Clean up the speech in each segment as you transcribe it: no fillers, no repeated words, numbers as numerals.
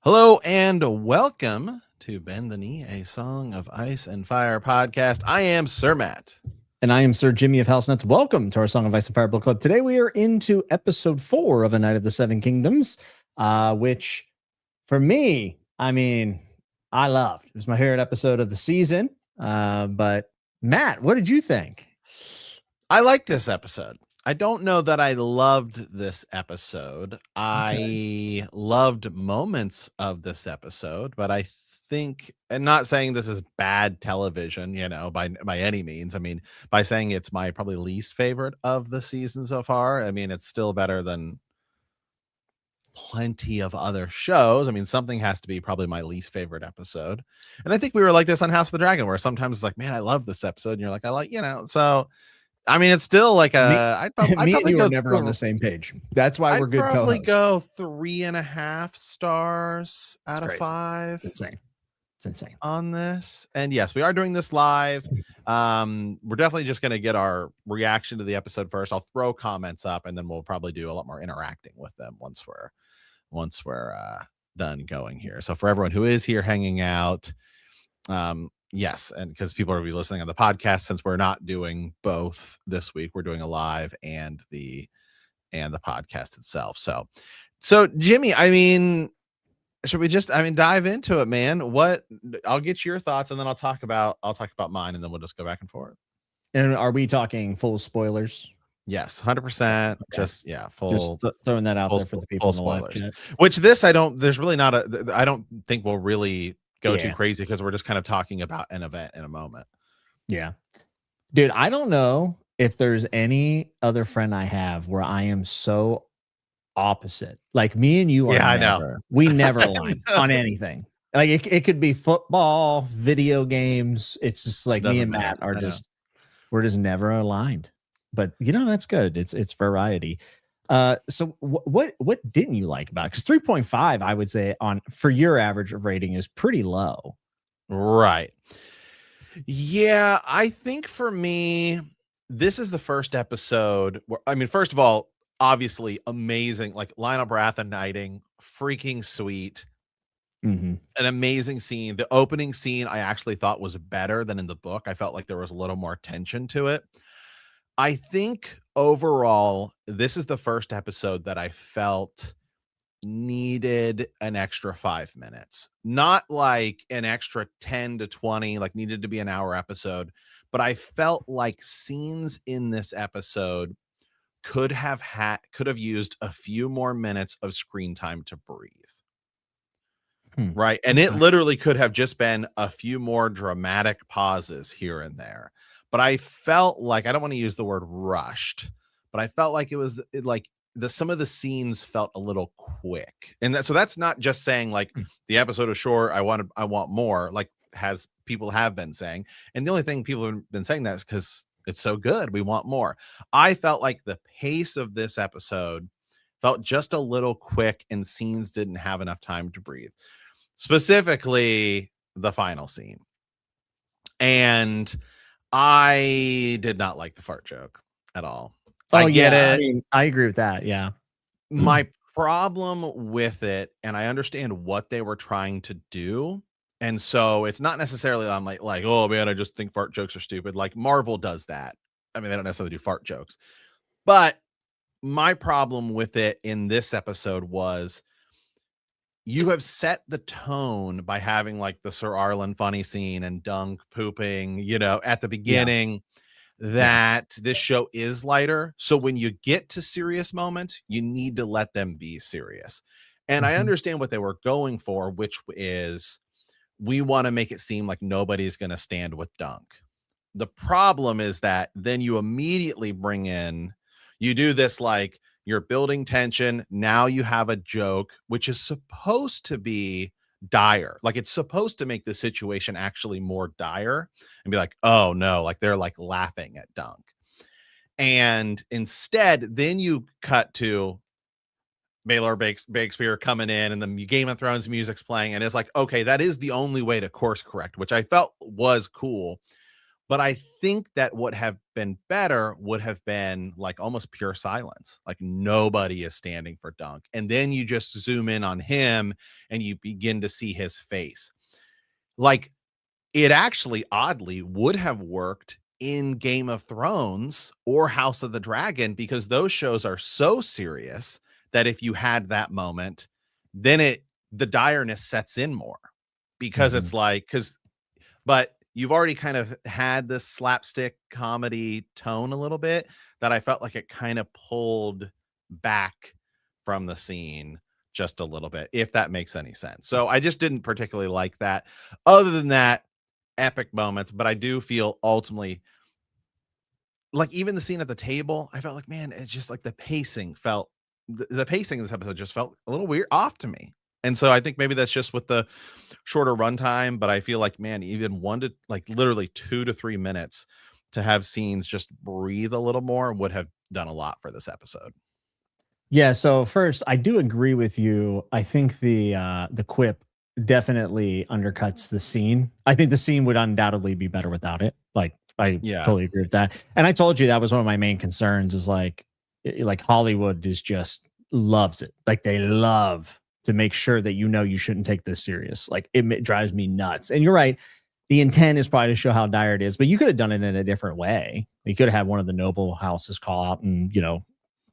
Hello and welcome to Bend the Knee, a Song of Ice and Fire podcast. I am Sir Matt. And I am Sir Jimmy of House Nuts. Welcome to our Song of Ice and Fire Book Club. Today we are into episode 4 of A Night of the Seven Kingdoms, which for me, I loved. It was my favorite episode of the season. But Matt, what did you think? I liked this episode. I don't know that I loved this episode. I loved moments of this episode, but I think, and not saying this is bad television, by any means. I mean, by saying it's my probably least favorite of the season so far. I mean, it's still better than plenty of other shows. I mean, something has to be probably my least favorite episode. And I think we were like this on House of the Dragon, where sometimes it's like, man, I love this episode. And you're like, so I mean, it's still like I'd probably go never on the same page. That's why we're good. I'd probably go 3.5 stars out of 5. It's insane on this. And yes, we are doing this live. We're definitely just going to get our reaction to the episode first. I'll throw comments up, and then we'll probably do a lot more interacting with them once we're done going here. So for everyone who is here hanging out, yes, and because people are be listening on the podcast, since we're not doing both this week, we're doing a live and the podcast itself. So Jimmy, I mean, should we just dive into it, man? I'll get your thoughts, and then I'll talk about mine, and then we'll just go back and forth. And are we talking full spoilers? Yes, 100%. Okay. Just throwing that out there for the people in the live chat. Which I don't think we'll really go too crazy, because we're just kind of talking about an event in a moment. Yeah. Dude, I don't know if there's any other friend I have where I am so opposite. Like me and you are I know. We never align on anything. Like it could be football, video games. It's just like me and Matt are we're just never aligned. But that's good. It's variety. So what didn't you like about it? Because 3.5, I would say, for your average rating is pretty low. Right. Yeah, I think for me, this is the first episode where, first of all, obviously amazing, like Lionel Baratheon knighting, freaking sweet. Mm-hmm. An amazing scene. The opening scene I actually thought was better than in the book. I felt like there was a little more tension to it. I think overall, this is the first episode that I felt needed an extra 5 minutes, not like an extra 10 to 20, like needed to be an hour episode, but I felt like scenes in this episode could have used a few more minutes of screen time to breathe. Right. And it literally could have just been a few more dramatic pauses here and there. But I felt like, I don't want to use the word rushed, but I felt like it was like some of the scenes felt a little quick. And so that's not just saying like the episode is short, I want more, like people have been saying. And the only thing people have been saying that is because it's so good, we want more. I felt like the pace of this episode felt just a little quick, and scenes didn't have enough time to breathe. Specifically, the final scene. And I did not like the fart joke at all. I get it. I agree with that. Yeah. My problem with it, and I understand what they were trying to do. And so it's not necessarily I'm like, oh man, I just think fart jokes are stupid. Like Marvel does that. I mean, they don't necessarily do fart jokes. But my problem with it in this episode was, you have set the tone by having like the Sir Arlen funny scene and Dunk pooping, at the beginning, that this show is lighter. So when you get to serious moments, you need to let them be serious. And I understand what they were going for, which is, we want to make it seem like nobody's going to stand with Dunk. The problem is that then you immediately you do this, like, you're building tension. Now you have a joke, which is supposed to be dire. Like, it's supposed to make the situation actually more dire and be like, oh no, like they're like laughing at Dunk. And instead, then you cut to Baylor Shakespeare coming in, and the Game of Thrones music's playing. And it's like, okay, that is the only way to course correct, which I felt was cool. But I think that would have been better would have been like almost pure silence. Like nobody is standing for Dunk. And then you just zoom in on him and you begin to see his face. Like it actually oddly would have worked in Game of Thrones or House of the Dragon because those shows are so serious that if you had that moment, then the direness sets in more because Mhm. it's like but you've already kind of had this slapstick comedy tone a little bit that I felt like it kind of pulled back from the scene just a little bit, if that makes any sense. So I just didn't particularly like that. Other than that, epic moments, but I do feel ultimately like even the scene at the table, I felt like, man, it's just like the pacing felt the pacing of this episode just felt a little weird off to me. And so I think maybe that's just with the shorter runtime, but I feel like, man, even 1 to like literally 2 to 3 minutes to have scenes just breathe a little more would have done a lot for this episode. Yeah, so first, I do agree with you. I think the quip definitely undercuts the scene. I think the scene would undoubtedly be better without it. Like I Yeah. totally agree with that. And I told you that was one of my main concerns is like Hollywood is just loves it. Like they love to make sure that you know you shouldn't take this serious. Like it drives me nuts. And you're right. The intent is probably to show how dire it is, but you could have done it in a different way. You could have had one of the noble houses call out and,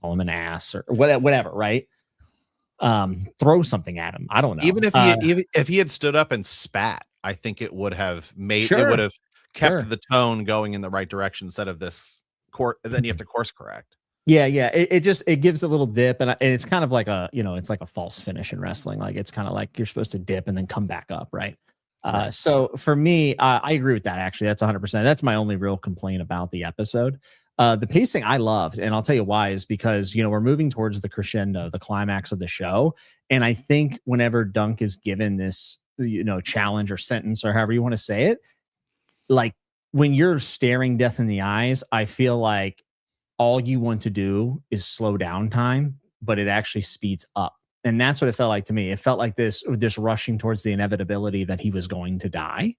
call him an ass or whatever, right? Throw something at him. I don't know. Even if he had stood up and spat, I think it would Sure, have kept sure. the tone going in the right direction instead of this court then you have Mhm. to course correct. Yeah, yeah. It just it gives a little dip, and it's kind of like it's like a false finish in wrestling. Like it's kind of like you're supposed to dip and then come back up, right? Right. So for me, I agree with that. Actually, that's 100%. That's my only real complaint about the episode. The pacing I loved, and I'll tell you why is because we're moving towards the crescendo, the climax of the show, and I think whenever Dunk is given this challenge or sentence or however you want to say it, like when you're staring death in the eyes, I feel like all you want to do is slow down time, but it actually speeds up. And that's what it felt like to me. It felt like this rushing towards the inevitability that he was going to die.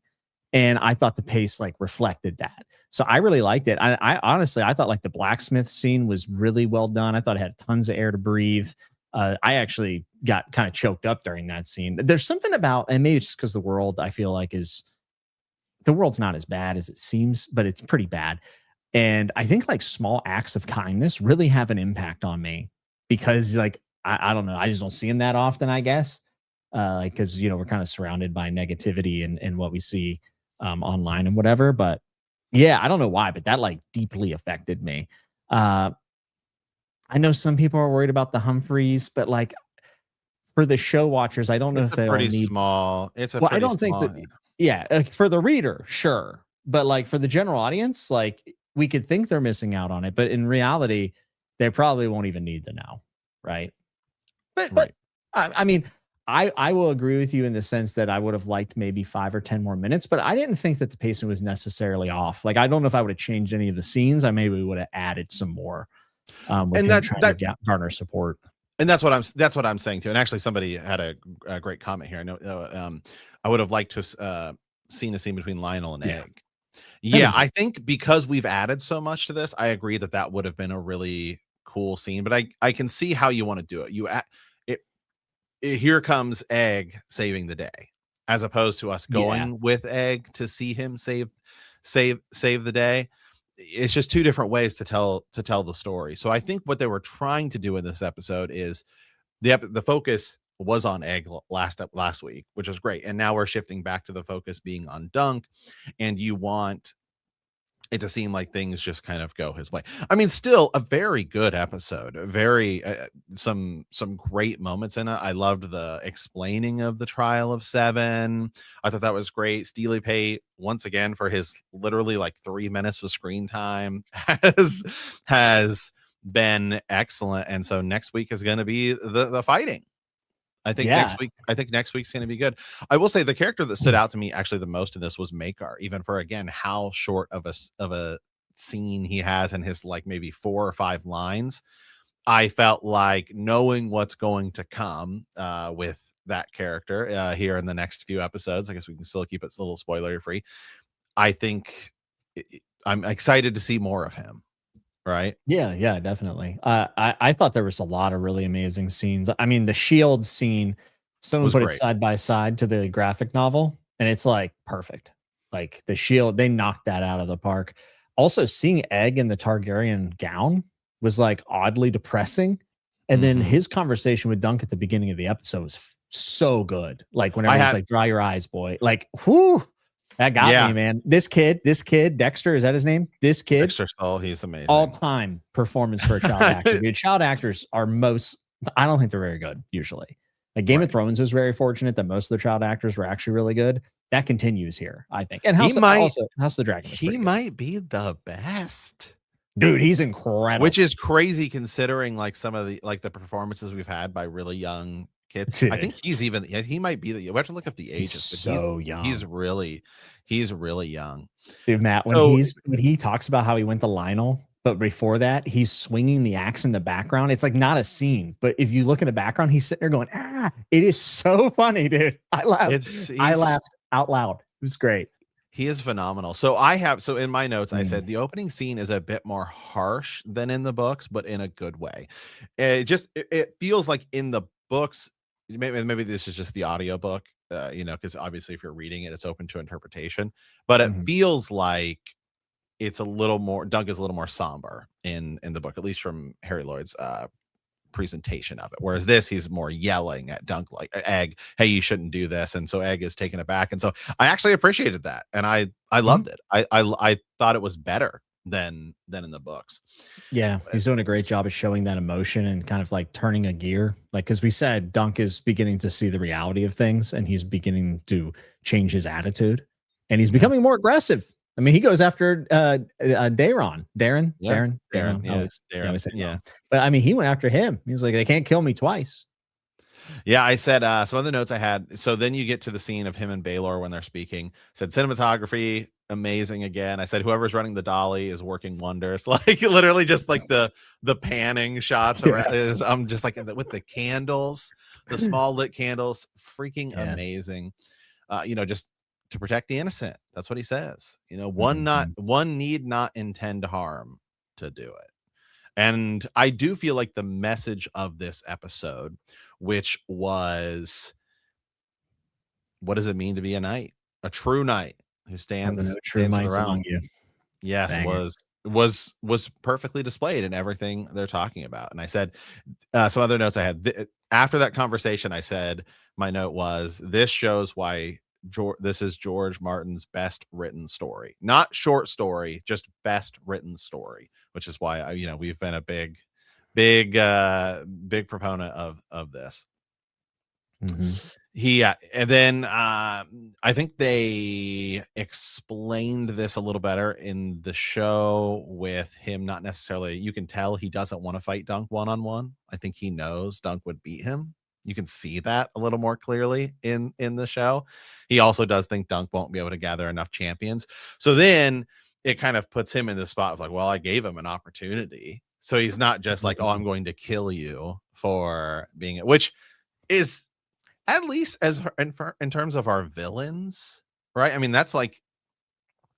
And I thought the pace like reflected that. So I really liked it. I honestly I thought like the blacksmith scene was really well done. I thought it had tons of air to breathe. I actually got kind of choked up during that scene. There's something about, and maybe it's just because the world I feel like is the world's not as bad as it seems, but it's pretty bad. And I think like small acts of kindness really have an impact on me because like I don't know, I just don't see them that often, I guess. Like because we're kind of surrounded by negativity and what we see online and whatever. But yeah, I don't know why, but that like deeply affected me. Uh I know some people are worried about the Humphreys, but like for the show watchers, I don't know if they'll need It's a well, I pretty don't think small that yeah, for the reader, sure. But like for the general audience, like we could think they're missing out on it, but in reality, they probably won't even need to know, right? But right. I mean, I will agree with you in the sense that I would have liked maybe 5 or 10 more minutes, but I didn't think that the pacing was necessarily off. Like I don't know if I would have changed any of the scenes. I maybe would have added some more with And him trying to that garner support. and that's what I'm saying too. And actually somebody had a great comment here. I know I would have liked to have seen a scene between Lionel and Yeah, Egg. that'd Yeah, been cool. I think because we've added so much to this, I agree that that would have been a really cool scene, but I can see how you want to do it. It, here comes Egg saving the day as opposed to us Yeah, going with Egg to see him save the day. It's just two different ways to tell the story. So I think what they were trying to do in this episode is the focus was on Egg last week, which was great. And now we're shifting back to the focus being on Dunk, and you want it to seem like things just kind of go his way. I mean, still a very good episode. Very some great moments in it. I loved the explaining of the trial of 7. I thought that was great. Steely Pate once again for his literally like 3 minutes of screen time has been excellent. And so next week is going to be the fighting. yeah. I think next week's gonna be good. I will say the character that stood out to me actually the most in this was Makar, even for again how short of of a scene he has in his like maybe 4 or 5 lines. I felt like knowing what's going to come with that character here in the next few episodes. I guess we can still keep it a little spoiler free. I think I'm excited to see more of him. Right? Yeah, definitely. I thought there was a lot of really amazing scenes. I mean, the shield scene, someone Was put it great. side by side to the graphic novel, and it's like perfect. Like the shield, they knocked that out of the park. Also, seeing Egg in the Targaryen gown was like oddly depressing. And then Mhm. his conversation with Dunk at the beginning of the episode was so good. Like whenever I he's had like, "Dry your eyes, boy." Like, whoo, that got me, yeah, man. This kid, Dexter, is that his name? This kid, Dexter Skull, he's amazing. all-time performance for a child actor, dude. Child actors are most I don't think they're very good usually. Like Game of Right. Thrones is very fortunate that most of the child actors were actually really good. That continues here, I think. And He might House of the Dragon was he pretty good. might be the best. Dude, he's Which incredible. is crazy considering, like, some of the like, the performances we've had by really young kids. I Dude, think he might be the we have to look up the he's ages, but so he's young. really young. Dude, Matt, So when he talks about how he went to Lionel, but before that, he's swinging the axe in the background. It's like not a scene, but if you look in the background, he's sitting there going, "Ah!" It is so funny, dude. it's I he's laughed out loud. It was great. he is phenomenal. So in my notes, I Mm, said the opening scene is a bit more harsh than in the books, but in a good way. It feels like in the books, maybe this is just the audiobook, because obviously if you're reading it, it's open to interpretation. But it mhm. feels like it's a little more Doug is a little more somber in the book, at least from Harry Lloyd's presentation of it. Whereas this, he's more yelling at Dunk like Egg, "Hey, you shouldn't do this." And so Egg is taken aback. And so I actually appreciated that, and I Mhm. loved it. I thought it was better than in the books. Yeah, Uh, he's doing a great job of showing that emotion and kind of like turning a gear. Like, because we said Dunk is beginning to see the reality of things and he's beginning to change his attitude and he's Yeah, becoming more aggressive. I mean, he goes after yeah, Darren, Darren. yeah, I Darren, always say it yeah. wrong. But I mean, he went after him. He's like, they can't kill me twice. Yeah, I said some other notes I had. So then you get to the scene of him and Baylor when they're speaking. Said cinematography amazing again. I said whoever's running the dolly is working wonders. Like literally just like the panning shots Yeah. around is I'm just like with the candles, the small lit candles, freaking Yeah. amazing. Just to protect the innocent. That's what he says. Mhm. One need not intend harm to do it. And I do feel like the message of this episode, which was what does it mean to be a knight? A true knight who Are there no true stands for the mice realm. among you? Yes, Banger. was perfectly displayed in everything they're talking about. And I said some other notes I had after that conversation. I said my note was this shows why this is George Martin's best written story, not short story, just best written story, which is why we've been a big proponent of this. Mhm. And then I think they explained this a little better in the show with him not necessarily, you can tell he doesn't want to fight Dunk one-on-one. I think he knows Dunk would beat him. You can see that a little more clearly in the show. He also does think Dunk won't be able to gather enough champions. So then it kind of puts him in the spot of like, well, I gave him an opportunity. So he's not just like, oh, I'm going to kill you for being, which is at least in terms of our villains, right? I mean, that's like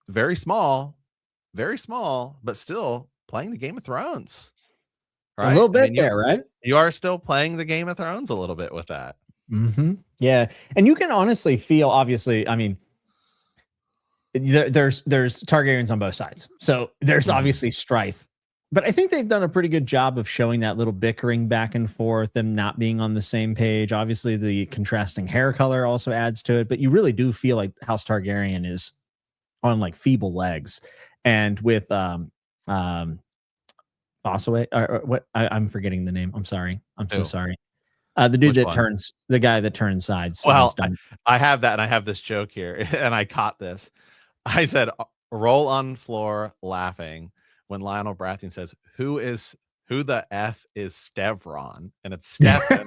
very small, but still playing the Game of Thrones, A right? little I bit mean, there, right? you are still playing the Game of Thrones a little bit with that. Yeah, and you can honestly feel. Obviously, I mean, there's Targaryens on both sides, so there's Mhm. obviously strife. But I think they've done a pretty good job of showing that little bickering back and forth, them not being on the same page. Obviously, the contrasting hair color also adds to it, but you really do feel like House Targaryen is on like feeble legs, and with Bossaway or what I'm forgetting the name. I'm sorry. I'm so Who? sorry. Which one? The guy that turns sides Well, against Dom. I have that, and I have this joke here, and I caught this. I said, "Roll on floor laughing" when Lionel Baratheon says, who the F is Stevron?" And it's Stefan.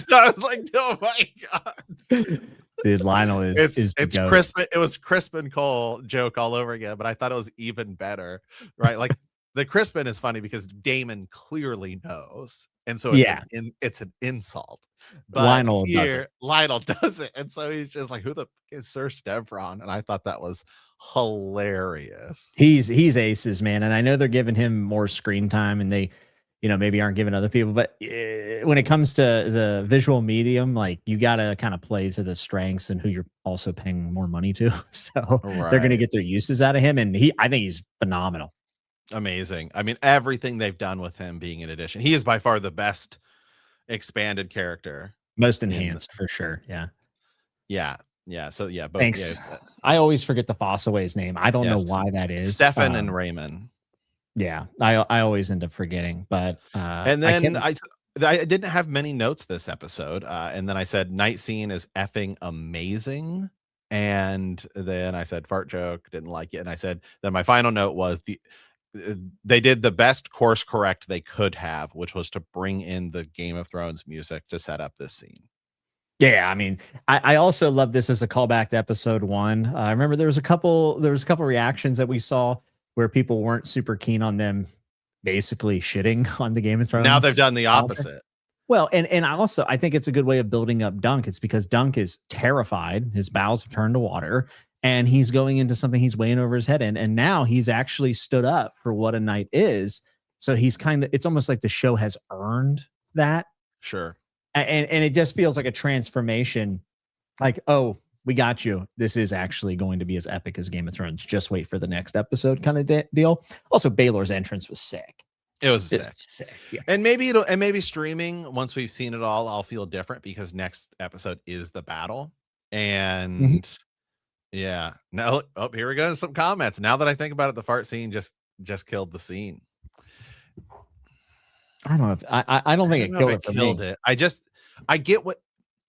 So I was like, "Oh my god." Dude, Lionel is the It's goat. Crispin. It was Crispin Cole joke all over again, but I thought it was even better, right? Like the Crispin is funny because Damon clearly knows, and so Yeah, it's an insult. But Lionel does it. here Lionel does it, and so he's just like, "Who the f- is Sir Stevron?" And I thought that was hilarious. He's aces, man, and I know they're giving him more screen time, and they, maybe aren't giving other people. But when it comes to the visual medium, like you got to kind of play to the strengths and who you're also paying more money to. So they're going to Right. get their uses out of him, and I think he's phenomenal. Amazing. I mean, everything they've done with him being an addition. He is by far the best expanded character. Most enhanced for sure. Yeah. Yeah. Yeah. So yeah, both. Thanks. Yeah. I always forget the Fossaway's name. I don't know Yes. why that is. Stefan and Raymond. Yeah, I always end up forgetting, but And then I didn't have many notes this episode, and then I said night scene is effing amazing, and then I said fart joke, didn't like it, and I said then my final note was they did the best course correct they could have, which was to bring in the Game of Thrones music to set up this scene. Yeah, I mean, I also love this as a callback to episode 1. I remember there was a couple reactions that we saw where people weren't super keen on them basically shitting on the Game of Thrones. Now they've done the opposite. Well, and I think it's a good way of building up Dunk. It's because Dunk is terrified. His bowels have turned to water, and he's going into something he's weighing over his head in. And now he's actually stood up for what a knight is. So he's it's almost like the show has earned that. Sure. And it just feels like a transformation. Like, oh, we got you. This is actually going to be as epic as Game of Thrones. Just wait for the next episode kind of deal. Also, Baylor's entrance was sick. It was sick. Yeah. And maybe streaming, once we've seen it all, I'll feel different because next episode is the battle. And yeah. Now, here we go to some comments. Now that I think about it, the fart scene just killed the scene. I don't know if I don't think it killed it for me. I get what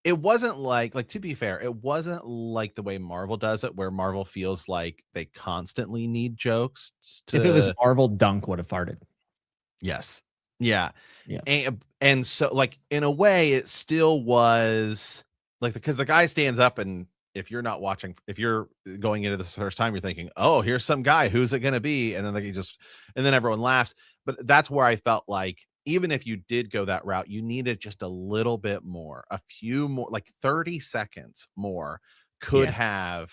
it wasn't like to be fair, it wasn't like the way Marvel does it, where Marvel feels like they constantly need jokes if it was Marvel, Dunk would have farted. Yes. Yeah. Yeah. And so in a way it still was because the guy stands up, and if you're not watching, if you're going into this first time, you're thinking, oh, here's some guy, who's it going to be? And then and then everyone laughs. But that's where I felt like, even if you did go that route, you needed just a little bit more, a few more, 30 seconds more could have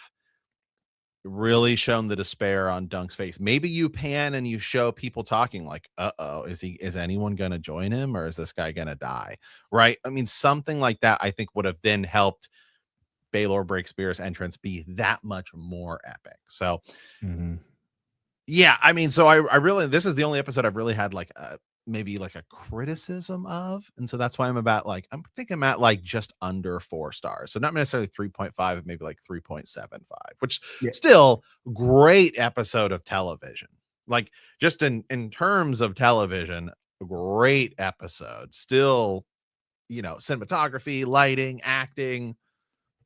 really shown the despair on Dunk's face. Maybe you pan and you show people talking like, uh-oh, is anyone going to join him, or is this guy going to die? Right. I mean, something like that, I think would have then helped Baylor Breakspear's entrance be that much more epic. So yeah, I mean, so I really, this is the only episode I've really had maybe a criticism of, and so that's why I'm about I'm thinking I'm at just under 4 stars, so not necessarily 3.5, maybe 3.75, which still great episode of television. Just in terms of television, great episode. Still, cinematography, lighting, acting,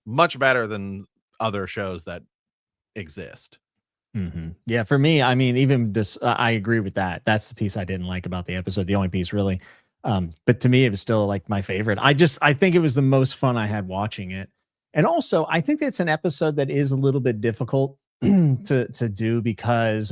much better than other shows that exist. Yeah, for me, I mean, even this, I agree with that. That's the piece I didn't like about the episode. The only piece, really. But to me, it was still my favorite. I think it was the most fun I had watching it. And also, I think it's an episode that is a little bit difficult to do, because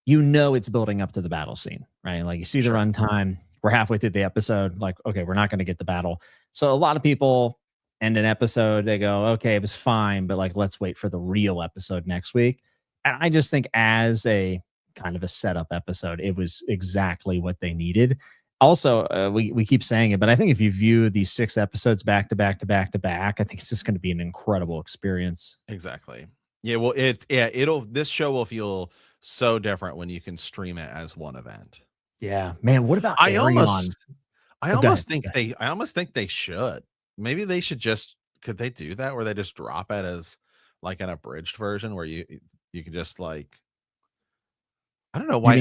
it's building up to the battle scene, right? You see the runtime. We're halfway through the episode. Okay, we're not going to get the battle. So a lot of people end an episode, they go, okay, it was fine, but let's wait for the real episode next week. And I just think, as a kind of a setup episode, it was exactly what they needed. Also, we keep saying it, but I think if you view these 6 episodes back to back to back to back, I think it's just going to be an incredible experience. Exactly. Yeah. Well, this show will feel so different when you can stream it as one event. Yeah, man. What about I almost think they should. Maybe they should could they do that, where they just drop it as an abridged version, where you can just I don't know why.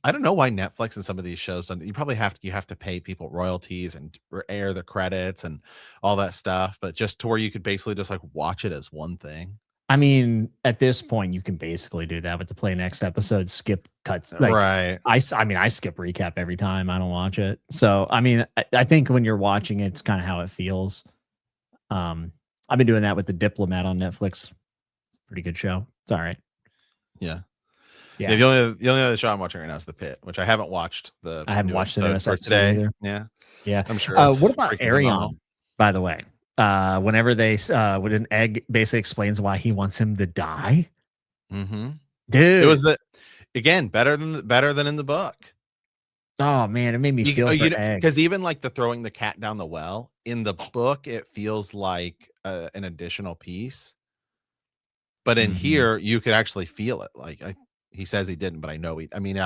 I don't know why Netflix and some of these shows don't. You probably have to pay people royalties and air the credits and all that stuff, but just to where you could basically just watch it as one thing. I mean, at this point, you can basically do that with the play next episode, skip cuts. Right. I skip recap every time. I don't watch it. So, I mean, I think when you're watching it, it's kind of how it feels. I've been doing that with The Diplomat on Netflix. Pretty good show. It's all right. Yeah. The only other show I'm watching right now is The Pit, which I haven't watched. I haven't watched the newest episode today either. Yeah. I'm sure. What about Arion, by the way? Whenever when an egg basically explains why he wants him to die, It was Dude. again better than in the book. Oh man, it made me feel for Egg. Because even like the throwing the cat down the well in the book, it feels like an additional piece. But in here, you could actually feel it. Like he says he didn't, but I know he. I mean,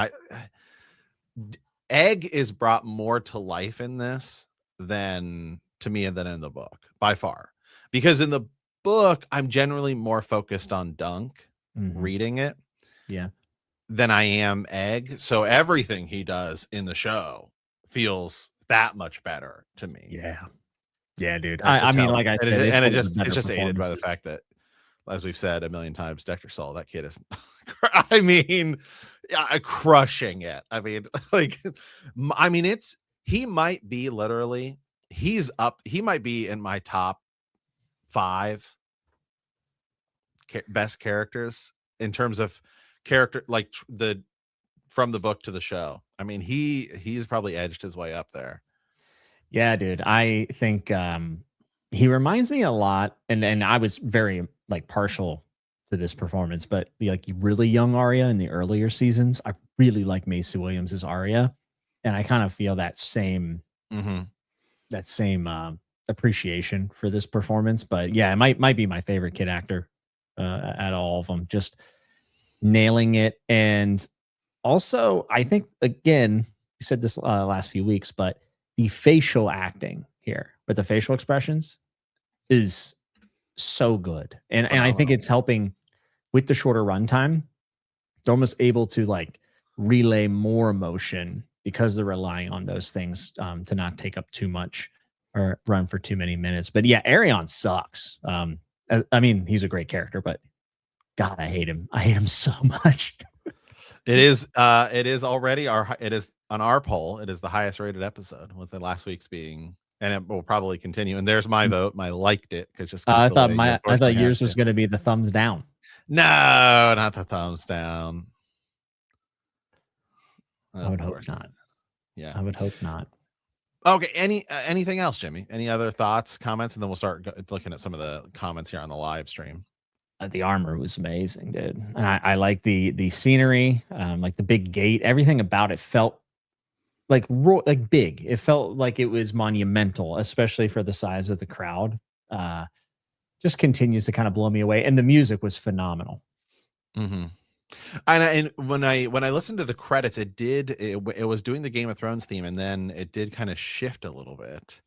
Egg is brought more to life in this than to me than in the book by far. Because in the book, I'm generally more focused on Dunk reading it. Yeah. Than I am Egg. So everything he does in the show feels that much better to me. Yeah. Yeah, dude. I mean, like I said, it's just aided by the fact that, as we've said a million times, Dexter Saul, that kid is, I mean, crushing it. I mean, like, he might be literally, he might be in my top 5 best characters in terms of character, like from the book to the show. I mean, he's probably edged his way up there. Yeah, dude. I think he reminds me a lot, and I was very like partial to this performance, but like really young Arya in the earlier seasons, I really like Macy Williams as Arya, and I kind of feel that same appreciation for this performance. But yeah, it might be my favorite kid actor at all of them, just nailing it. And also, I think again, you said this last few weeks, but the facial acting here with the facial expressions is so good. And I think it's helping with the shorter runtime. They're almost able to like relay more emotion because they're relying on those things to not take up too much or run for too many minutes. But yeah, Arion sucks. I mean, he's a great character, but God, I hate him. I hate him so much. It is already it is on our poll. It is the highest rated episode, with the last week's being, and it will probably continue. And there's my vote. I liked it because I thought yours was going to be the thumbs down. No, not the thumbs down. I would hope not. Yeah, I would hope not. Okay. Anything else, Jimmy? Any other thoughts, comments, and then we'll start looking at some of the comments here on the live stream. The armor was amazing, dude. And I like the scenery, like the big gate. Everything about it felt like big. It felt like it was monumental, especially for the size of the crowd. Just continues to kind of blow me away. And the music was phenomenal. And when I listened to the credits, it was doing the Game of Thrones theme, and then it did kind of shift a little bit.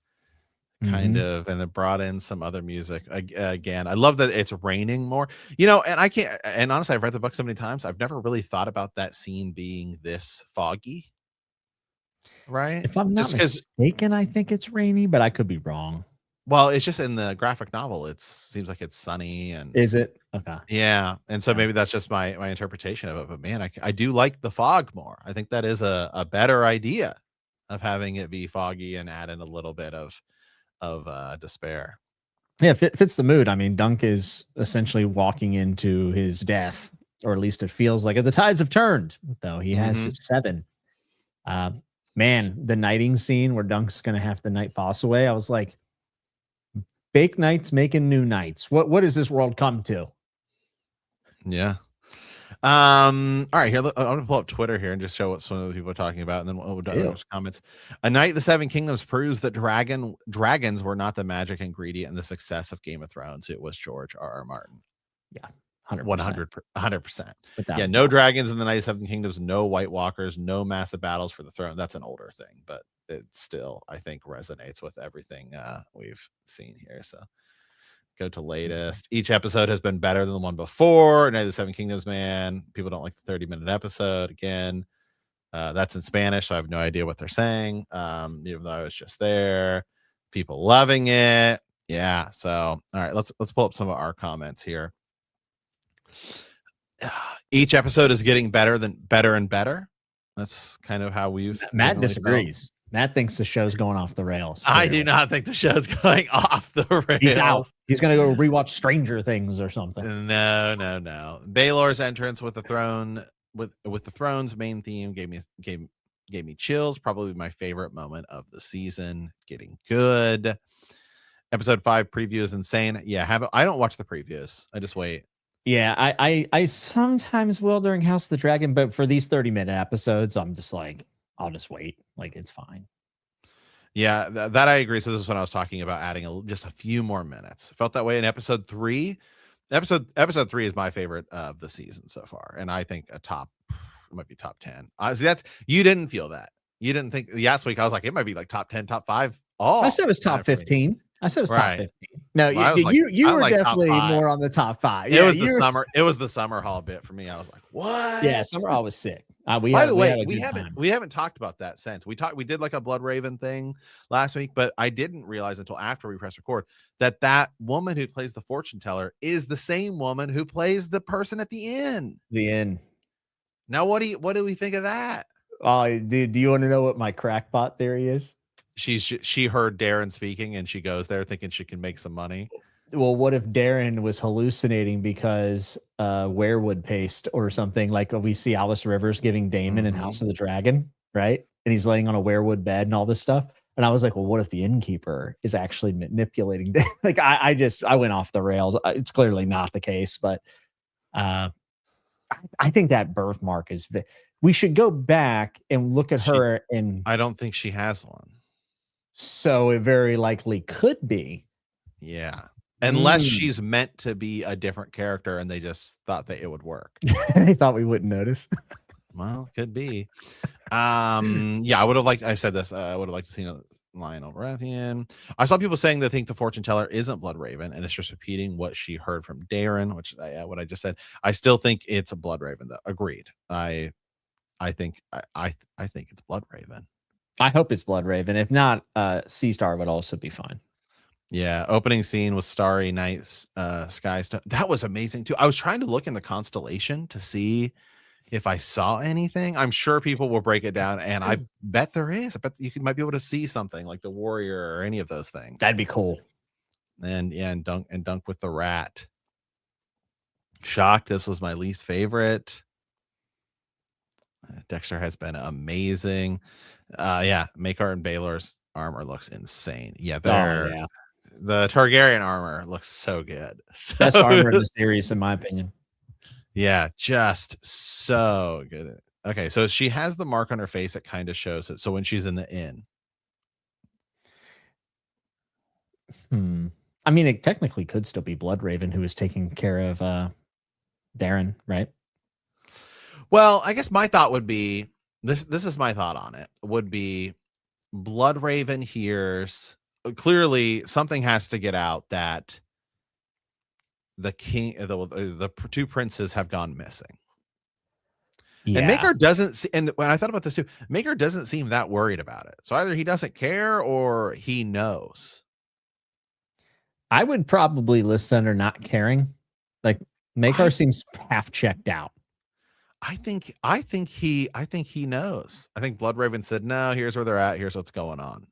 And it brought in some other music again. I love that it's raining more, and honestly, I've read the book so many times, I've never really thought about that scene being this foggy, right? If I'm not mistaken, I think it's rainy, but I could be wrong. Well, it's just in the graphic novel, it seems like it's sunny. And is it? Okay. Yeah, and so maybe that's just my interpretation of it, but man, I do like the fog more. I think that is a better idea of having it be foggy and add in a little bit of despair. Yeah, fits the mood. I mean, Dunk is essentially walking into his death, or at least it feels like it. The tides have turned, though. He has his 7. Man, the knighting scene where Dunk's going to have to knight Foss away, I was like, fake knights making new knights. What does this world come to? Yeah. All right, here, I'm gonna pull up Twitter here and just show what some of the people are talking about, and then we'll do comments. A Knight of the Seven Kingdoms proves that dragons were not the magic ingredient in the success of Game of Thrones. It was George R.R. Martin. Yeah, 100%. Yeah, no dragons in the Knight of the Seven Kingdoms, no White Walkers, no massive battles for the throne. That's an older thing, but it still, I think, resonates with everything we've seen here. So go to latest. Each episode has been better than the one before. Night of the Seven Kingdoms, man. People don't like the 30-minute episode. Again, that's in Spanish, so I have no idea what they're saying. Even though I was just there. People loving it. Yeah. So, all right, let's pull up some of our comments here. Each episode is getting better and better. That's kind of how we've. Matt disagrees. Matt thinks the show's going off the rails. I do not think the show's going off the rails. He's out. He's going to go rewatch Stranger Things or something. No. Baelor's entrance with the throne, with the throne's main theme gave me chills. Probably my favorite moment of the season. Getting good. Episode 5 preview is insane. Yeah, I don't watch the previews. I just wait. Yeah, I sometimes will during House of the Dragon, but for these 30-minute episodes, I'm just like, I'll just wait. Like, it's fine. Yeah, that I agree. So this is what I was talking about adding just a few more minutes. Felt that way in episode 3. Episode 3 is my favorite of the season so far, and I think it might be top 10. See, that's you didn't feel that. You didn't think last week I was like it might be like top 10, top 5 I all said it was top time for me. 15. I said it was top Right. 15. No, Well, I was like you I was were like top definitely 5. more on the top 5. It Yeah, was the summer hall bit for me. I was like, yeah, "What?" Summer Hall was sick. We By had the we way, had a we good haven't time. we haven't talked about that since. We did like a Bloodraven thing last week, but I didn't realize until after we press record that woman who plays the fortune teller is the same woman who plays the person at the end. The end. Now, what do we think of that? Oh, do you want to know what my crackpot theory is? She heard Darren speaking and she goes there thinking she can make some money. Well, what if Darren was hallucinating because werewood paste or something like we see Alice Rivers giving Damon in House of the Dragon, right? And he's laying on a werewood bed and all this stuff. And I was like, well, what if the innkeeper is actually manipulating? Like, I went off the rails. It's clearly not the case, but I think that birthmark is. We should go back and look at her. And I don't think she has one. So it very likely could be. Yeah. Unless she's meant to be a different character and they just thought that it would work. They thought we wouldn't notice. Well, could be. Yeah, I would have liked, I said this, I would have liked to see Lionel Baratheon. I saw people saying they think the fortune teller isn't Bloodraven and it's just repeating what she heard from Darren, which what I just said. I still think it's a Bloodraven though. Agreed. I think it's Bloodraven. I hope it's Bloodraven. If not, Sea Star would also be fine. Yeah, opening scene with Starry Night Sky stuff. That was amazing too. I was trying to look in the constellation to see if I saw anything. I'm sure people will break it down, and I bet there is. I bet you might be able to see something like the warrior or any of those things. That'd be cool. And yeah, and dunk with the rat. Shocked. This was my least favorite. Dexter has been amazing. Yeah, Maekar and Baylor's armor looks insane. Yeah, the Targaryen armor looks so good. Best armor in the series, in my opinion. Yeah, just so good. Okay, so she has the mark on her face that kind of shows it. So when she's in the inn. I mean, it technically could still be Bloodraven who is taking care of Darren, right? Well, I guess my thought would be this is my thought on it. Would be Bloodraven hears clearly something has to get out that the king, the two princes have gone missing. Yeah. And Maekar doesn't see, and when I thought about this too, Maekar doesn't seem that worried about it. So either he doesn't care or he knows. I would probably list under not caring. Like Maekar seems half checked out. I think he knows. I think Bloodraven said, no, here's where they're at. Here's what's going on.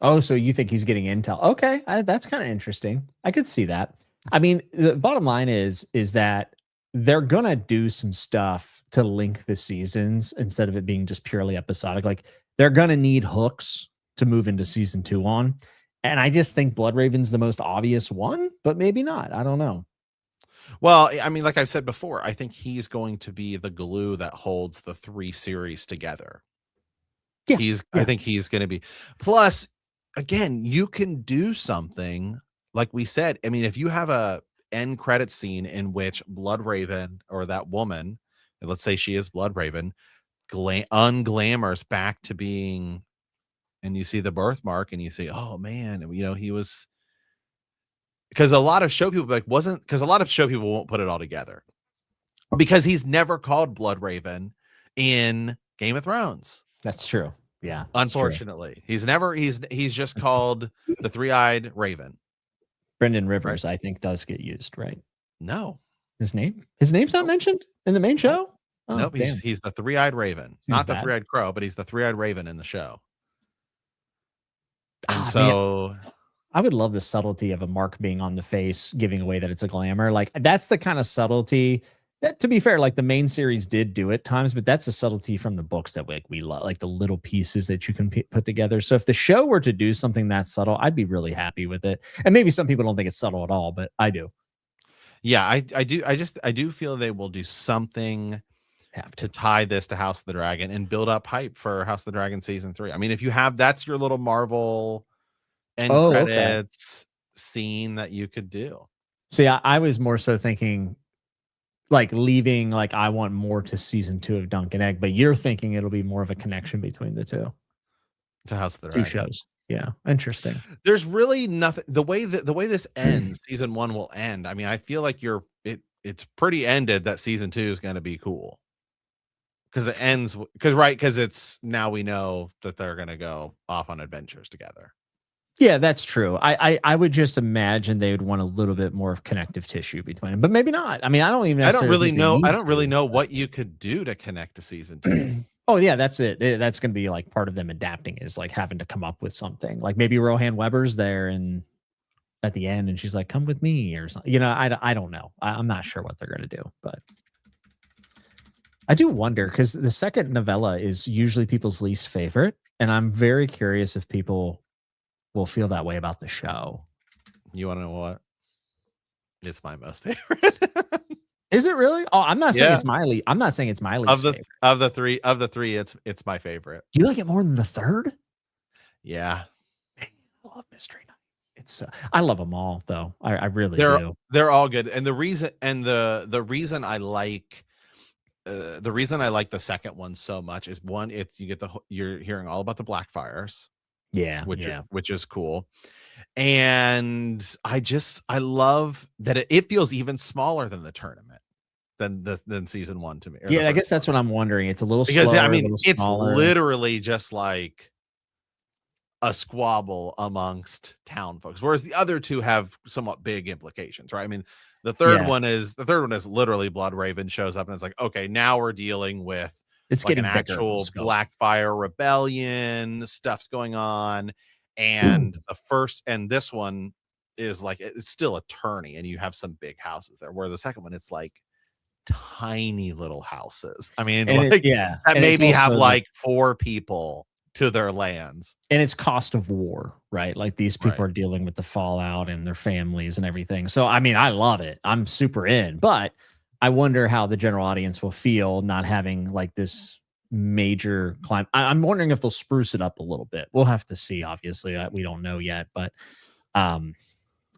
Oh, so you think he's getting intel? Okay. That's kind of interesting. I could see that. I mean, the bottom line is that they're going to do some stuff to link the seasons instead of it being just purely episodic. Like they're going to need hooks to move into season 2 on. And I just think Bloodraven's the most obvious one, but maybe not. I don't know. Well, I mean, like I've said before, I think he's going to be the glue that holds the 3 series together. Yeah, I think he's going to be. Plus, again, you can do something like we said. I mean, if you have a end credit scene in which Bloodraven or that woman, and let's say she is Bloodraven, unglamorous back to being, and you see the birthmark and you say, oh man, he was. Because a lot of show people won't put it all together because he's never called Bloodraven in Game of Thrones. That's true. Yeah. Unfortunately, he's just called the 3-eyed Raven. Brendan Rivers, right? I think does get used, right? No. His name's not mentioned in the main show? Oh, nope. He's the 3-eyed Raven. Not the 3-eyed crow, but he's the 3-eyed Raven in the show. And so... Man. I would love the subtlety of a mark being on the face, giving away that it's a glamour. Like that's the kind of subtlety that, to be fair, like the main series did do at times, but that's a subtlety from the books that we love, like the little pieces that you can put together. So if the show were to do something that subtle, I'd be really happy with it. And maybe some people don't think it's subtle at all, but I do. Yeah, I do feel they will do something Have to to. tie this to House of the Dragon and build up hype for House of the Dragon season 3. I mean, if you have that's your little Marvel end Oh, okay. credits scene that you could do See, I was more so thinking like leaving, like I want more to season 2 of Dunk and Egg, but you're thinking it'll be more of a connection between the to House of the two Dragon. shows. Yeah, interesting. There's really nothing the way this ends, season 1 will end. I mean, I feel like it's pretty ended that season 2 is gonna be cool. Because it ends because it's now we know that they're gonna go off on adventures together. Yeah, that's true. I would just imagine they would want a little bit more of connective tissue between them, but maybe not. I mean, I don't even necessarily think they I need don't really to. know what you could do to connect to season 2. Oh yeah, that's it. That's going to be like part of them adapting is like having to come up with something. Like maybe Rohan Weber's there and at the end, and she's like, "Come with me" or something. You know, I don't know. I'm not sure what they're going to do, but I do wonder because the second novella is usually people's least favorite, and I'm very curious if people will feel that way about the show. You wanna know what? It's my most favorite. Is it really? Oh, I'm not saying Yeah. it's I'm not saying it's my least favorite. Of the 3, it's my favorite. You like it more than the third? Yeah. I love Mystery Night. It's I love them all though. I really do. They're all good. And the reason the reason I like the second one so much is one, it's you're hearing all about the Blackfires, Yeah, yeah. which is cool. And I love that it feels even smaller than the tournament than season 1 to me. Yeah, I guess that's what I'm wondering. It's a little Because slower, I a mean, little it's smaller. literally just like a squabble amongst town folks, whereas the other two have somewhat big implications, right? I mean, the third Yeah, one is literally Bloodraven shows up and it's like, okay, now we're dealing with it's like an getting bigger in actual scope. Blackfire rebellion, stuff's going on. And this one is like it's still a tourney and you have some big houses there, where the second one it's like tiny little houses. I mean, And it like yeah, that and it's maybe have also like 4 people to their lands. and it's cost of war, right? Like these people Right. are dealing with the fallout and their families and everything. So I mean, I love it. I'm super in, but I wonder how the general audience will feel not having like this major climb. I'm wondering if they'll spruce it up a little bit. We'll have to see. Obviously, we don't know yet, but um,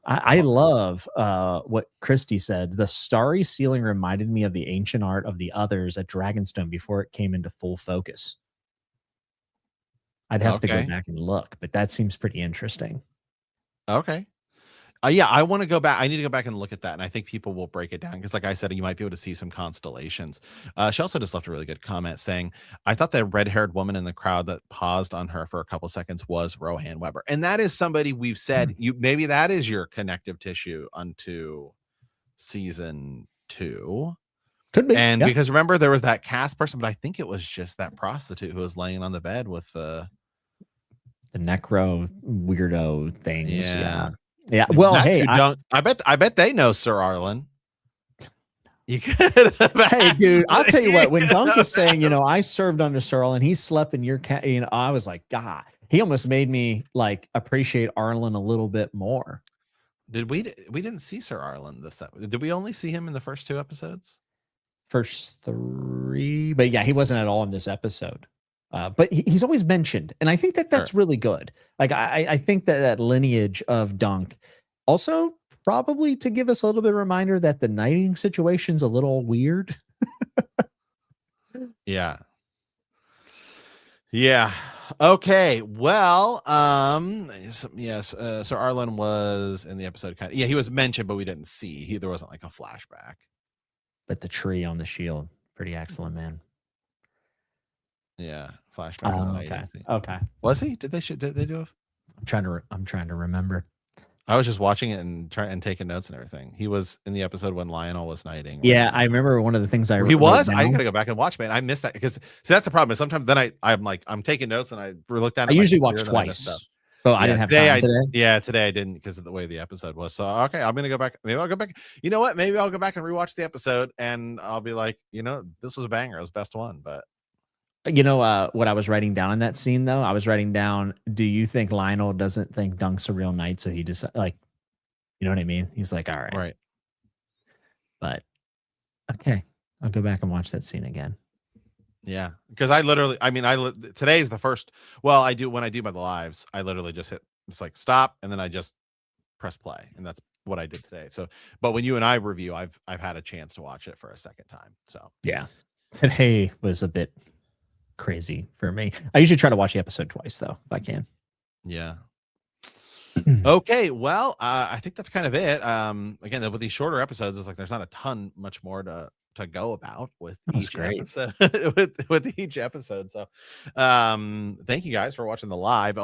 I love what Christy said. The starry ceiling reminded me of the ancient art of the others at Dragonstone before it came into full focus. I'd have to go Okay. back and look, but that seems pretty interesting. Okay. Yeah, I want to go back. I need to go back and look at that. And I think people will break it down because, like I said, you might be able to see some constellations. She also just left a really good comment saying, I thought that red haired woman in the crowd that paused on her for a couple seconds was Rohan Weber. And that is somebody we've said maybe that is your connective tissue unto season 2. Could be. And Yeah. because remember, there was that cast person, but I think it was just that prostitute who was laying on the bed with the Necro weirdo things. yeah. Yeah. Well, That's hey, who don't I bet they know Sir Arlen. You could hey, dude, I'll tell you what, when Dunk is saying, just I served under Sir Arlen, he slept in your cat, I was like, God, he almost made me like appreciate Arlen a little bit more. we didn't see Sir Arlen this episode. Did we only see him in the first 2 episodes? First 3, but yeah, he wasn't at all in this episode. But he's always mentioned, and I think that that's really good. Like I think that lineage of Dunk also probably to give us a little bit of reminder that the knighting situation's a little weird. Yeah. Yeah. Okay. Well, yes, Sir Arlen was in the episode he was mentioned, but we didn't see. There wasn't like a flashback. But the tree on the shield, pretty excellent, man. Yeah, flashback. Okay. Okay. Was he? Did they do it? I'm trying to remember. I was just watching it and taking notes and everything. He was in the episode when Lionel was knighting. Yeah, I remember one of the things he was. I gotta go back and watch, man. I missed that because that's the problem. Is sometimes then I'm taking notes and I look down. I usually watch twice. So I didn't have time today. Yeah, today I didn't because of the way the episode was. So okay, I'm gonna go back. Maybe I'll go back. You know what? Maybe I'll go back and rewatch the episode and I'll be like, this was a banger. It was best one. But what I was writing down in that scene though, I was writing down, do you think Lionel doesn't think Dunk's a real knight? So he just like, you know what I mean? He's like, all right. Right. But okay, I'll go back and watch that scene again. Yeah, because I literally, I mean, today's the first. Well, I do when I do my lives, I literally just hit it's like stop, and then I just press play, and that's what I did today. So, but when you and I review, I've had a chance to watch it for a second time. So yeah, today was a bit crazy for me. I usually try to watch the episode twice though, if I can. Yeah. Okay, well, I think that's kind of it. Again, with these shorter episodes, it's like there's not a ton much more to go about with each episode with each episode. So, thank you guys for watching the live.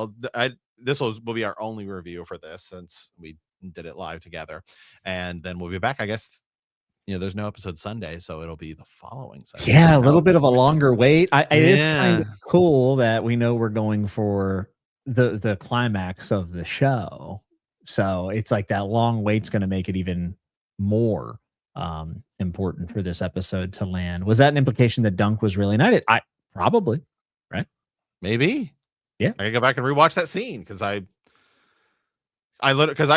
This will be our only review for this since we did it live together, and then we'll be back. I guess there's no episode Sunday, so it'll be the following Sunday. Yeah, a little bit of a longer wait. It is kind of cool that we know we're going for the climax of the show. So it's like that long wait's going to make it even more important for this episode to land. Was that an implication that Dunk was really knighted? Probably, right? Maybe. Yeah. I gotta go back and rewatch that scene because I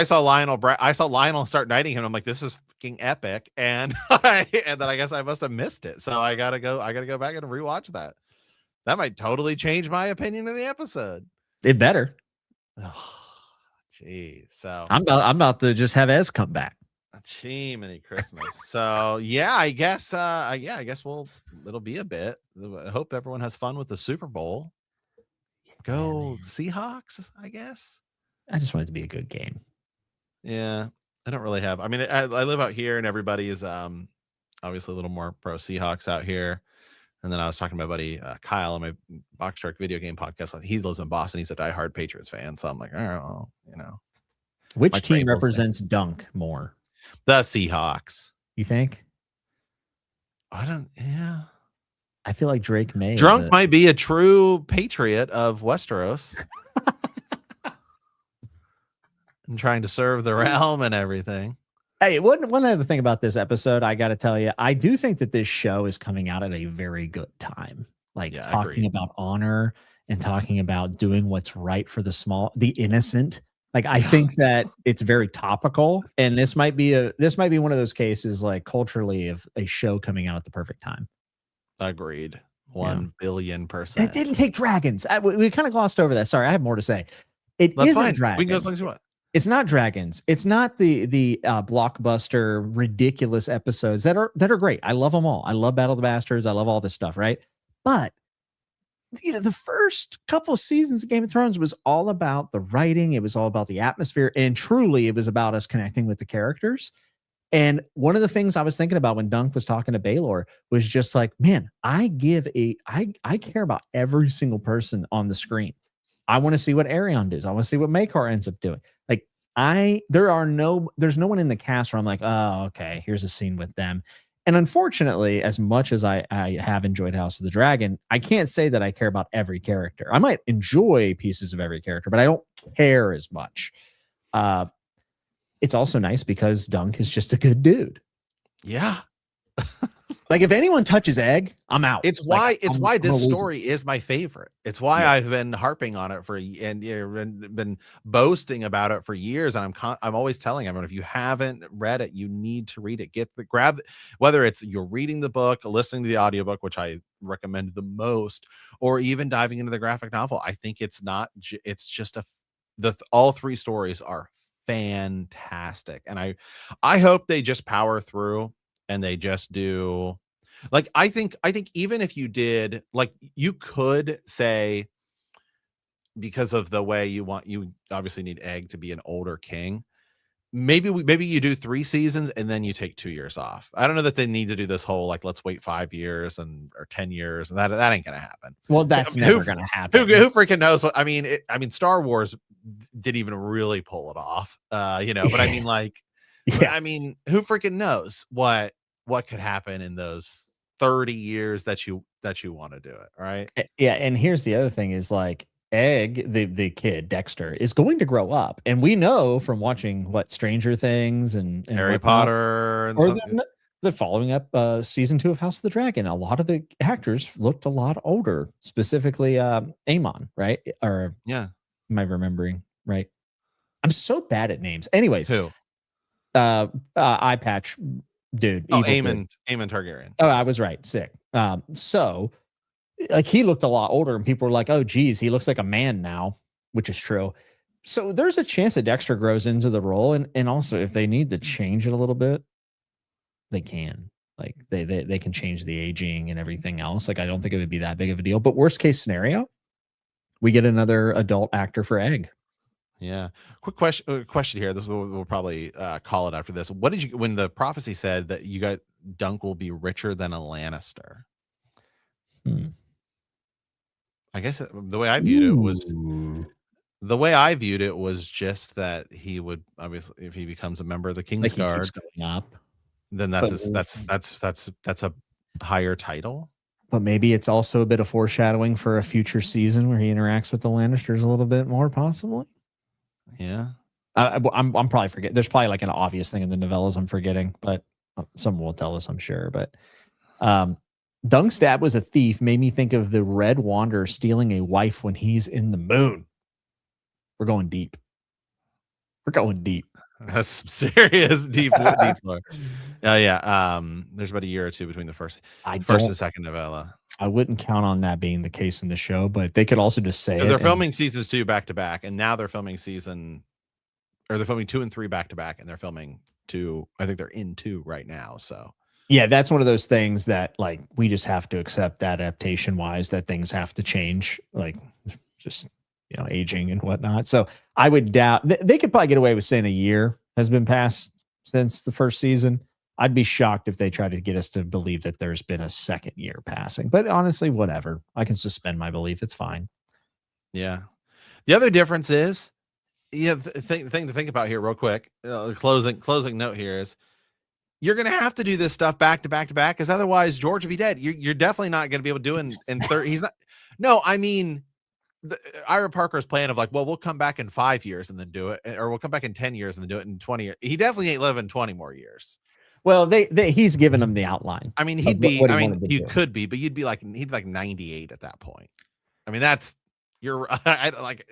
saw Lionel start knighting him. I'm like, this is fucking epic, and then I guess I must have missed it. So I gotta go back and rewatch that. That might totally change my opinion of the episode. It better. Jeez. So I'm about to just have Ez come back. Many Christmas. So yeah, I guess it'll be a bit. I hope everyone has fun with the Super Bowl. Go Seahawks, I guess. I just want it to be a good game. Yeah, I don't really have. I mean, I live out here, and everybody is obviously a little more pro Seahawks out here. And then I was talking to my buddy Kyle on my Box Truck video game podcast. He lives in Boston. He's a diehard Patriots fan. So I'm like, all right, well, Which team represents Dunk more? The Seahawks. You think? Yeah. I feel like Drake May. Drunk might be a true patriot of Westeros. And trying to serve the realm and everything. Hey, one other thing about this episode, I got to tell you, I do think that this show is coming out at a very good time. Talking about honor and talking about doing what's right for the innocent. I think that it's very topical, and this might be one of those cases, culturally, of a show coming out at the perfect time. Agreed. 1,000,000,000%. It didn't take dragons. We kind of glossed over that. Sorry, I have more to say. That's isn't fine. Dragons. We can go as long as you want. It's not dragons. It's not the blockbuster ridiculous episodes that are great. I love them all. I love Battle of the Bastards. I love all this stuff, right? But the first couple of seasons of Game of Thrones was all about the writing. It was all about the atmosphere, and truly, it was about us connecting with the characters. And one of the things I was thinking about when Dunk was talking to Baylor was just like, man, I care about every single person on the screen. I want to see what Arion does. I want to see what Maekar ends up doing. There's no one in the cast where I'm like, oh, okay, here's a scene with them. And unfortunately, as much as I have enjoyed House of the Dragon, I can't say that I care about every character. I might enjoy pieces of every character, but I don't care as much. It's also nice because Dunk is just a good dude. Yeah. If anyone touches Egg, I'm out. It's why this story is my favorite. It's why I've been harping on it and been boasting about it for years. And I'm always telling everyone, if you haven't read it, you need to read it. Whether it's you're reading the book, listening to the audiobook, which I recommend the most, or even diving into the graphic novel. I think it's just all three stories are fantastic. And I hope they just power through. And they just do I think even if you did, you could say, because of the way you obviously need Egg to be an older king. Maybe you do 3 seasons and then you take 2 years off. I don't know that they need to do this whole let's wait 5 years or 10 years, and that ain't gonna happen. Well, that's never gonna happen. Who freaking knows what? I mean, Star Wars didn't even really pull it off. But I mean, yeah. I mean, who freaking knows what could happen in those 30 years that you want to do it, right? Yeah, and here's the other thing is Egg, the kid Dexter, is going to grow up, and we know from watching Stranger Things and Harry Potter, and or the following up season 2 of House of the Dragon, a lot of the actors looked a lot older, specifically Amon, right? Or yeah, am I remembering right? I'm so bad at names. Anyways, who? Eye Patch dude, Oh, evil dude. Aemon Targaryen. Oh, I was right. Sick. So like he looked a lot older, and people were like, "Oh, geez, he looks like a man now," which is true. So there's a chance that Dexter grows into the role, and also if they need to change it a little bit, they can. Like they can change the aging and everything else. Like I don't think it would be that big of a deal. But worst case scenario, we get another adult actor for Egg. Yeah. Quick question here. This we'll probably call it after this. What did you when the prophecy said that you got Dunk will be richer than a Lannister? I guess the way I viewed it was just that he would obviously if he becomes a member of the Kingsguard, going up. Then that's a higher title. But maybe it's also a bit of foreshadowing for a future season where he interacts with the Lannisters a little bit more, possibly. Yeah. I'm probably forgetting. There's probably like an obvious thing in the novellas I'm forgetting, but someone will tell us, I'm sure. But Dunk's dad was a thief made me think of the Red Wanderer stealing a wife when he's in the moon. We're going deep. We're going deep. That's some serious deep lore. Yeah. There's about a year or two between the first and second novella. I wouldn't count on that being the case in the show, but they could also just say they're filming seasons 2 back to back, and now they're filming 2 and 3 back to back, and they're filming 2. I think they're in 2 right now. So yeah, that's one of those things that like we just have to accept adaptation wise that things have to change, like just aging and whatnot. So I would doubt they could probably get away with saying a year has been passed since the first season. I'd be shocked if they try to get us to believe that there's been a second year passing. But honestly, whatever. I can suspend my belief. It's fine. Yeah. The other difference is, the thing to think about here real quick, closing note here is you're going to have to do this stuff back to back to back because otherwise George would be dead. You're definitely not going to be able to do it in 30. He's not. No, I mean, Ira Parker's plan of like, well, we'll come back in 5 years and then do it, or we'll come back in 10 years and then do it in 20 years. He definitely ain't living 20 more years. Well, he's given them the outline. I mean, he'd be. I mean, you could be, but he'd be like 98 at that point. I mean, like,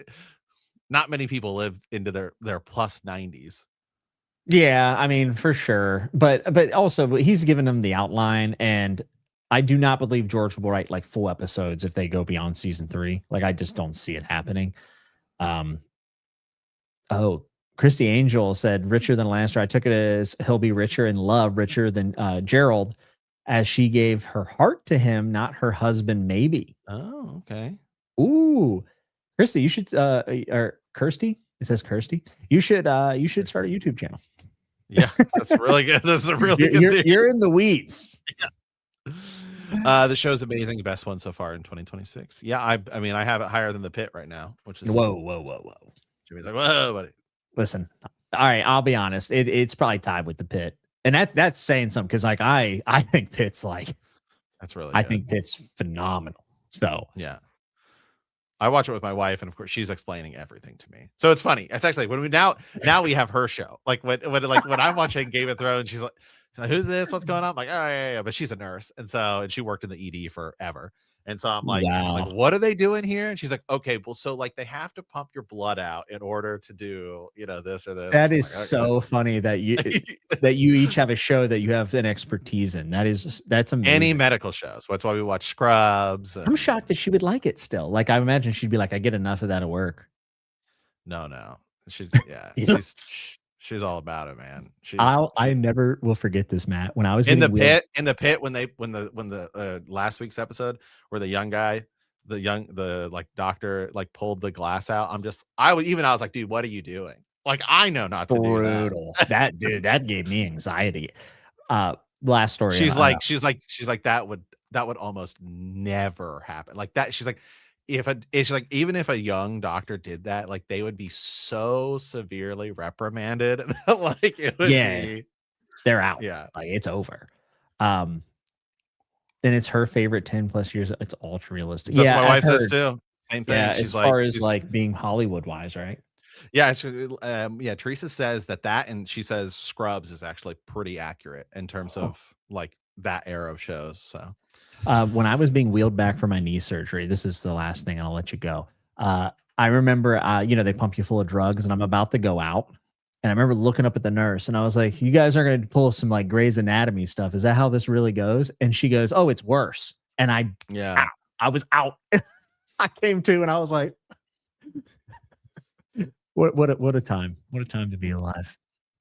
not many people live into their plus 90s. Yeah, I mean, for sure, but also he's given them the outline, and I do not believe George will write like full episodes if they go beyond season 3. Like, I just don't see it happening. Christy Angel said, richer than Lannister. I took it as he'll be richer in love, richer than Gerald, as she gave her heart to him, not her husband, maybe. Oh, okay. Ooh, Christy, you should, or Kirsty, it says Kirsty. You should start a YouTube channel. Yeah, that's really good. That's a really good. You're in the weeds. Yeah. The show's amazing. Best one so far in 2026. Yeah, I mean, I have it higher than The Pit right now, which is whoa. Jimmy's like, whoa, buddy. Listen, all right, I'll be honest. It's probably tied with The Pit, and that's saying something because like I think Pitt's like that's really. I think Pitt's phenomenal. So yeah, I watch it with my wife, and of course she's explaining everything to me. So it's funny. It's actually when we now we have her show. Like when I'm watching Game of Thrones, she's like, who's this? What's going on? I'm like, oh yeah. But she's a nurse, and she worked in the ED forever. And so I'm like, what are they doing here? And she's like, okay, well, so like they have to pump your blood out in order to do, this or this. That is so funny that you each have a show that you have an expertise in. That's amazing. Any medical shows. That's why we watch Scrubs. I'm shocked that she would like it still. Like I imagine she'd be like, I get enough of that at work. No. She's she's all about it, man. I never will forget this, Matt. When I was in the pit, when the last week's episode where the young guy, the like doctor like pulled the glass out. I was like, dude, what are you doing? Like, I know not to do that. that gave me anxiety. Last story. She's like, that would almost never happen. Like that. She's like, even if a young doctor did that, like they would be so severely reprimanded that like it would be they're out. Yeah. Like it's over. And it's her favorite 10 plus years. It's ultra realistic. That's what my wife says too. Same thing. Yeah, as far as like being Hollywood wise, right? Yeah. Teresa says that and she says Scrubs is actually pretty accurate in terms of like that era of shows. So when I was being wheeled back for my knee surgery, this is the last thing and I'll let you go. I remember, they pump you full of drugs and I'm about to go out And I remember looking up at the nurse and I was like, you guys are going to pull some like Grey's Anatomy stuff. Is that how this really goes? And she goes, oh, it's worse. And I was out. I came to and I was like, what a time. What a time to be alive.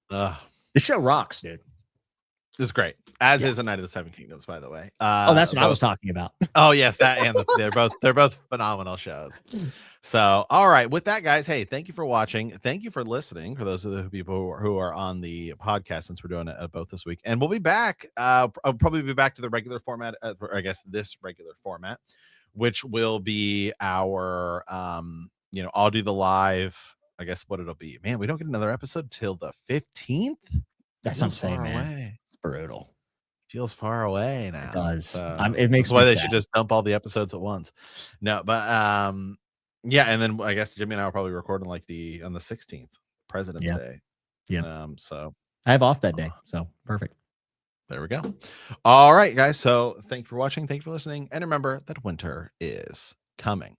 The show rocks, dude. This is great. As is A Night of the Seven Kingdoms, by the way. That's what I was talking about. Oh yes, that and they're both phenomenal shows. So, all right, with that, guys, hey, thank you for watching. Thank you for listening. For those of the people who are on the podcast, since we're doing it both this week, and we'll be back. I'll probably be back to the regular format, or I guess this regular format, which will be our, I'll do the live. I guess what it'll be. Man, we don't get another episode till the 15th. That's what I'm saying, man. It's brutal. Feels far away now. It does. It makes that's why they should just dump all the episodes at once. No, but yeah, and then I guess Jimmy and I will probably record on the 16th, President's Day. Yeah. So I have off that day, so perfect. There we go. All right, guys. So thank you for watching. Thank you for listening, and remember that winter is coming.